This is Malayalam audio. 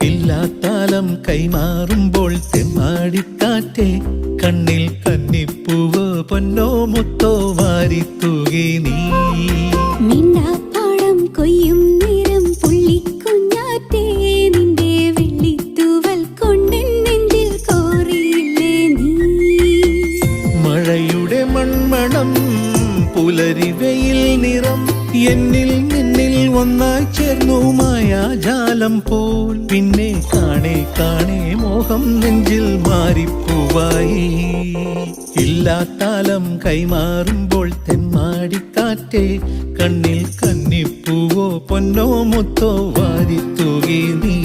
ഇല്ലാത്താലം കൈമാറുമ്പോൾ തെമ്മാടിക്കാറ്റേ കണ്ണിൽ കന്നിപ്പൂവോ പൊന്നോ മുത്തോ വാരിത്തൂകി നീ. മിണ്ടാപ്പാടം കൊയ്യും നേരം പുള്ളിക്കുഞ്ഞാറ്റേ നിന്റെ വെള്ളിത്തൂവൽ കൊണ്ടെൻ നെഞ്ചിൽ കോറിയില്ലേ നീ. മഴയുടെ മൺമണം പുലരി വെയിൽ നിറം എന്നിൽ നിന്നിൽ ഒന്നായി ചേർന്നു മായാജാലം പോൽ. പിന്നെ കാണേ കാണേ മോഹം നെഞ്ചിൽ മാറിപ്പൂവായി. ഇല്ലാത്താലം കൈമാറുമ്പോൾ തെമ്മാടിക്കാറ്റേ കണ്ണിൽ കന്നിപ്പൂവോ പൊന്നോ മുത്തോ വാരിത്തൂകി നീ.